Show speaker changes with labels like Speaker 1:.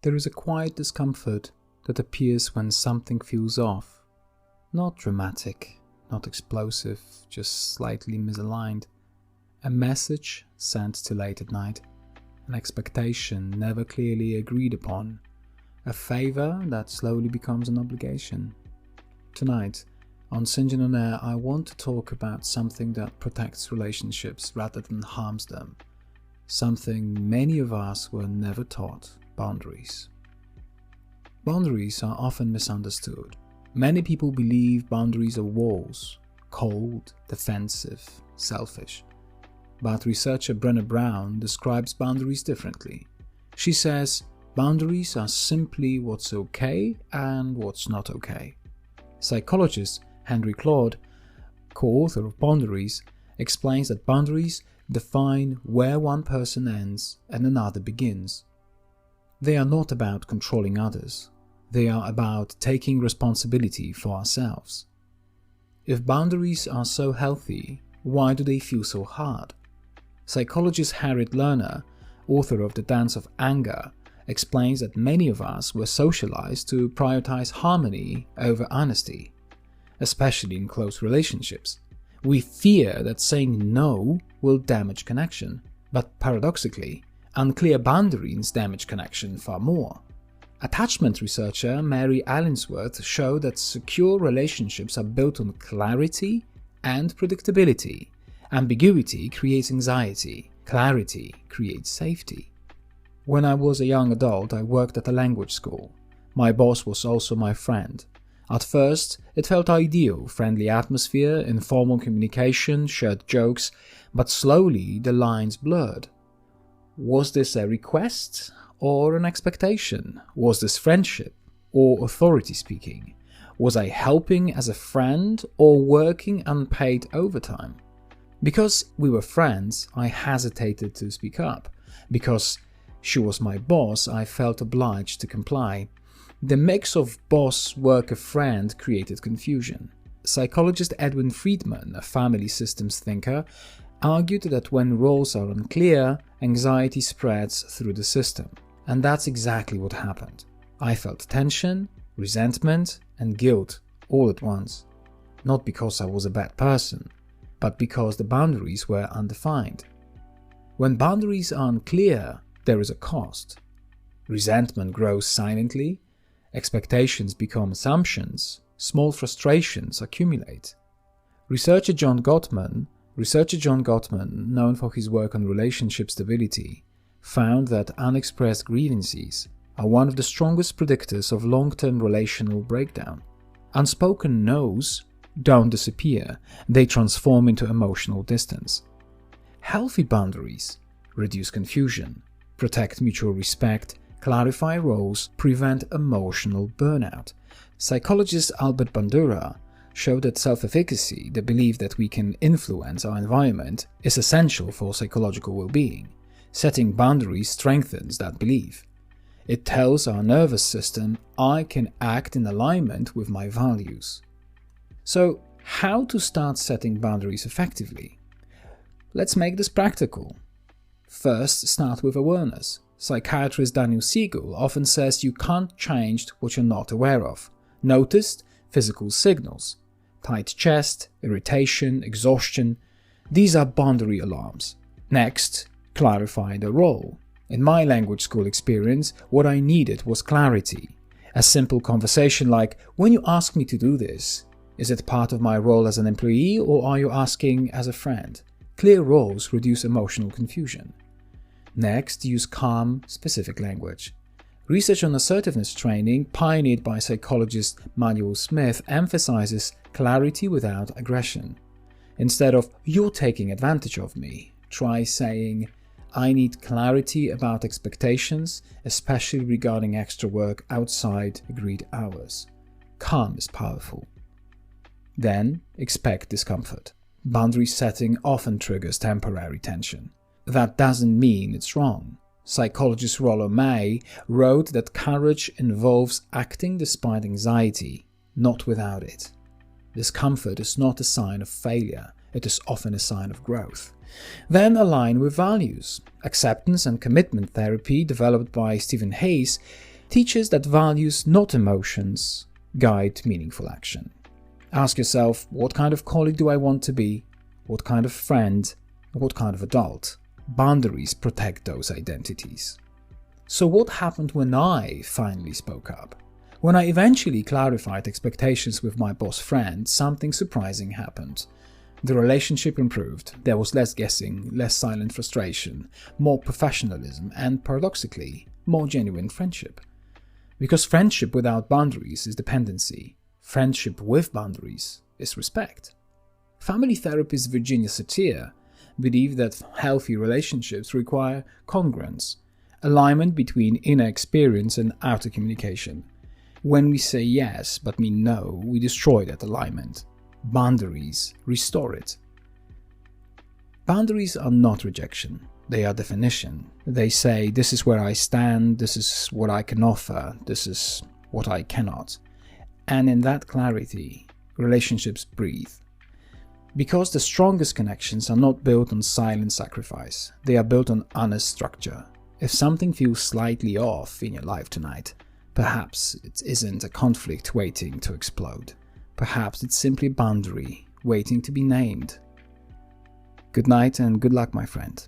Speaker 1: There is a quiet discomfort that appears when something feels off. Not dramatic, not explosive, just slightly misaligned. A message sent too late at night. An expectation never clearly agreed upon. A favor that slowly becomes an obligation. Tonight, on St. John on Air, I want to talk about something that protects relationships rather than harms them. Something many of us were never taught: boundaries. Boundaries are often misunderstood. Many people believe boundaries are walls, cold, defensive, selfish. But researcher Brené Brown describes boundaries differently. She says boundaries are simply what's okay and what's not okay. Psychologist Henry Claude, co-author of Boundaries, explains that boundaries define where one person ends and another begins. They are not about controlling others. They are about taking responsibility for ourselves. If boundaries are so healthy, why do they feel so hard? Psychologist Harriet Lerner, author of The Dance of Anger, explains that many of us were socialized to prioritize harmony over honesty, especially in close relationships. We fear that saying no will damage connection, but paradoxically, unclear boundaries damage connection far more. Attachment researcher Mary Ainsworth showed that secure relationships are built on clarity and predictability. Ambiguity creates anxiety. Clarity creates safety. When I was a young adult, I worked at a language school. My boss was also my friend. At first, it felt ideal: friendly atmosphere, informal communication, shared jokes, but slowly the lines blurred. Was this a request or an expectation? Was this friendship or authority speaking? Was I helping as a friend or working unpaid overtime? Because we were friends, I hesitated to speak up. Because she was my boss, I felt obliged to comply. The mix of boss, worker, friend created confusion. Psychologist Edwin Friedman, a family systems thinker, argued that when roles are unclear, anxiety spreads through the system. And that's exactly what happened. I felt tension, resentment, and guilt all at once. Not because I was a bad person, but because the boundaries were undefined. When boundaries are unclear, there is a cost. Resentment grows silently, expectations become assumptions, small frustrations accumulate. Researcher John Gottman, known for his work on relationship stability, found that unexpressed grievances are one of the strongest predictors of long-term relational breakdown. Unspoken no's don't disappear, they transform into emotional distance. Healthy boundaries reduce confusion, protect mutual respect, clarify roles, prevent emotional burnout. Psychologist Albert Bandura showed that self-efficacy, the belief that we can influence our environment, is essential for psychological well-being. Setting boundaries strengthens that belief. It tells our nervous system, I can act in alignment with my values. So, how to start setting boundaries effectively? Let's make this practical. First, start with awareness. Psychiatrist Daniel Siegel often says you can't change what you're not aware of. Notice physical signals: tight chest, irritation, exhaustion. These are boundary alarms. Next, clarify the role. In my language school experience, what I needed was clarity. A simple conversation like, when you ask me to do this, is it part of my role as an employee or are you asking as a friend? Clear roles reduce emotional confusion. Next, use calm, specific language. Research on assertiveness training, pioneered by psychologist Manuel Smith, emphasizes clarity without aggression. Instead of, you're taking advantage of me, try saying, I need clarity about expectations, especially regarding extra work outside agreed hours. Calm is powerful. Then, expect discomfort. Boundary setting often triggers temporary tension. That doesn't mean it's wrong. Psychologist Rollo May wrote that courage involves acting despite anxiety, not without it. Discomfort is not a sign of failure, it is often a sign of growth. Then align with values. Acceptance and commitment therapy, developed by Stephen Hayes, teaches that values, not emotions, guide meaningful action. Ask yourself, what kind of colleague do I want to be? What kind of friend? What kind of adult? Boundaries protect those identities. So what happened when I finally spoke up? When I eventually clarified expectations with my boss friend, something surprising happened. The relationship improved, there was less guessing, less silent frustration, more professionalism, and paradoxically, more genuine friendship. Because friendship without boundaries is dependency. Friendship with boundaries is respect. Family therapist Virginia Satir believed that healthy relationships require congruence, alignment between inner experience and outer communication. When we say yes but mean no, we destroy that alignment. Boundaries restore it. Boundaries are not rejection, they are definition. They say, this is where I stand, this is what I can offer, this is what I cannot. And in that clarity, relationships breathe. Because the strongest connections are not built on silent sacrifice, they are built on honest structure. If something feels slightly off in your life tonight, perhaps it isn't a conflict waiting to explode. Perhaps it's simply a boundary waiting to be named. Good night and good luck, my friend.